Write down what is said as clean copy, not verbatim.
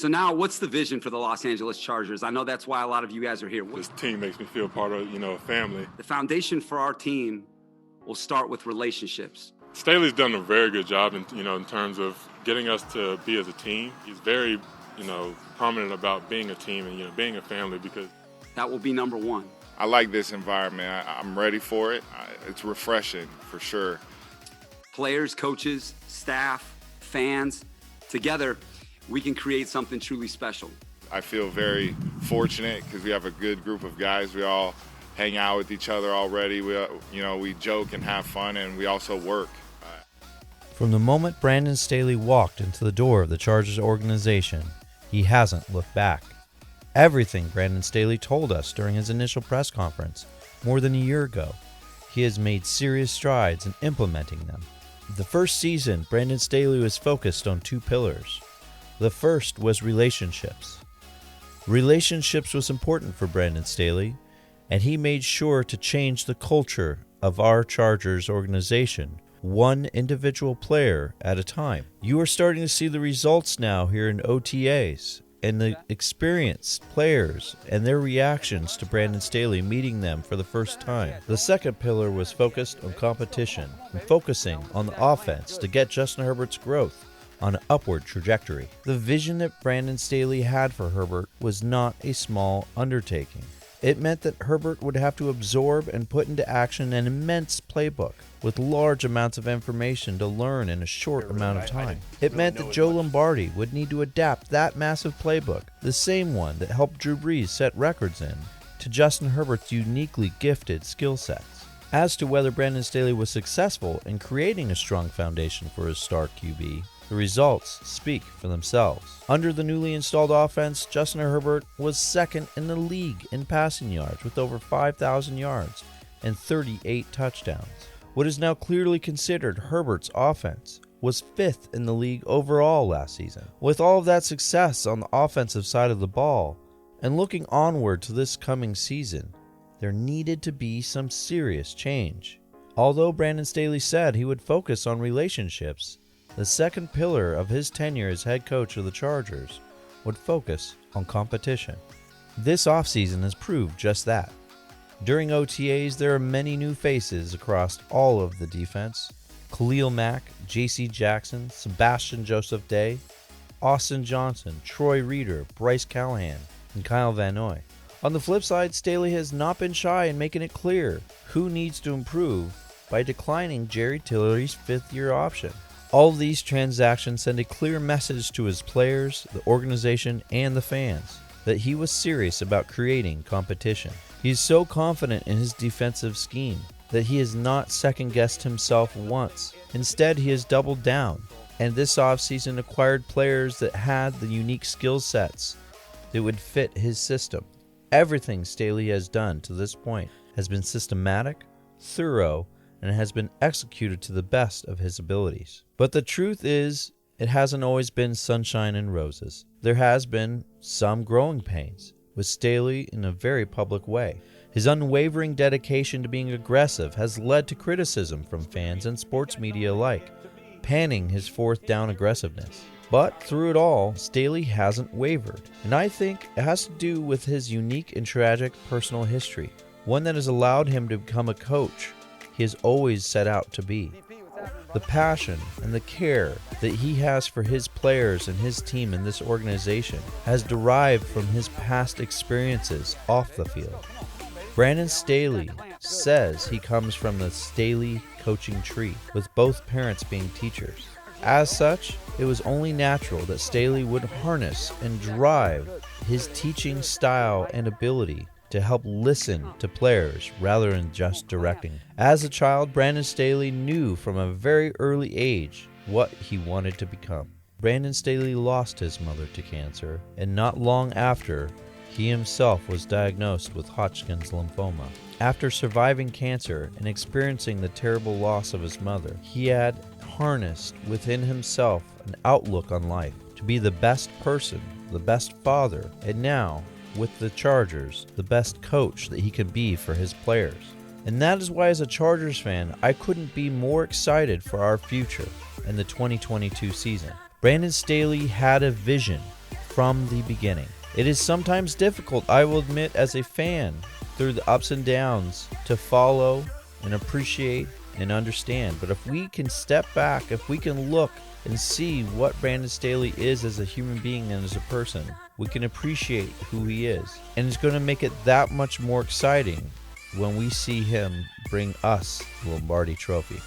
So now what's the vision for the Los Angeles Chargers? I know that's why a lot of you guys are here. This team makes me feel part of, a family. The foundation for our team will start with relationships. Staley's done a very good job in terms of getting us to be as a team. He's very, prominent about being a team and, being a family because that will be number one. I like this environment. I'm ready for it. It's refreshing for sure. Players, coaches, staff, fans, together, we can create something truly special. I feel very fortunate because we have a good group of guys. We all hang out with each other already. We joke and have fun, and we also work. From the moment Brandon Staley walked into the door of the Chargers organization, he hasn't looked back. Everything Brandon Staley told us during his initial press conference more than a year ago, he has made serious strides in implementing them. The first season, Brandon Staley was focused on two pillars. The first was relationships. Relationships was important for Brandon Staley, and he made sure to change the culture of our Chargers organization, one individual player at a time. You are starting to see the results now here in OTAs, and the experienced players and their reactions to Brandon Staley meeting them for the first time. The second pillar was focused on competition and focusing on the offense to get Justin Herbert's growth on an upward trajectory. The vision that Brandon Staley had for Herbert was not a small undertaking. It meant that Herbert would have to absorb and put into action an immense playbook with large amounts of information to learn in a short amount of time. It meant that Joe Lombardi would need to adapt that massive playbook, the same one that helped Drew Brees set records in, to Justin Herbert's uniquely gifted skill sets. As to whether Brandon Staley was successful in creating a strong foundation for his star QB, the results speak for themselves. Under the newly installed offense, Justin Herbert was second in the league in passing yards with over 5,000 yards and 38 touchdowns. What is now clearly considered Herbert's offense was fifth in the league overall last season. With all of that success on the offensive side of the ball, and looking onward to this coming season, there needed to be some serious change. Although Brandon Staley said he would focus on relationships, the second pillar of his tenure as head coach of the Chargers would focus on competition. This offseason has proved just that. During OTAs, there are many new faces across all of the defense. Khalil Mack, J.C. Jackson, Sebastian Joseph Day, Austin Johnson, Troy Reeder, Bryce Callahan, and Kyle Van Noy. On the flip side, Staley has not been shy in making it clear who needs to improve by declining Jerry Tillery's fifth-year option. All of these transactions send a clear message to his players, the organization, and the fans that he was serious about creating competition. He is so confident in his defensive scheme that he has not second-guessed himself once. Instead, he has doubled down, and this offseason acquired players that had the unique skill sets that would fit his system. Everything Staley has done to this point has been systematic, thorough, and has been executed to the best of his abilities. But the truth is, it hasn't always been sunshine and roses. There has been some growing pains, with Staley in a very public way. His unwavering dedication to being aggressive has led to criticism from fans and sports media alike, panning his fourth down aggressiveness. But through it all, Staley hasn't wavered, and I think it has to do with his unique and tragic personal history, one that has allowed him to become a coach he has always set out to be. The passion and the care that he has for his players and his team in this organization has derived from his past experiences off the field. Brandon Staley says he comes from the Staley coaching tree, with both parents being teachers. As such, it was only natural that Staley would harness and drive his teaching style and ability to help listen to players rather than just directing. As a child, Brandon Staley knew from a very early age what he wanted to become. Brandon Staley lost his mother to cancer, and not long after, he himself was diagnosed with Hodgkin's lymphoma. After surviving cancer and experiencing the terrible loss of his mother, he had harnessed within himself an outlook on life to be the best person, the best father, and now, with the Chargers, the best coach that he could be for his players. And that is why, as a Chargers fan, I couldn't be more excited for our future in the 2022 season. Brandon Staley had a vision from the beginning. It is sometimes difficult, I will admit, as a fan, through the ups and downs, to follow and appreciate and understand. But if we can step back, if we can look and see what Brandon Staley is as a human being and as a person, we can appreciate who he is. And it's going to make it that much more exciting when we see him bring us the Lombardi Trophy.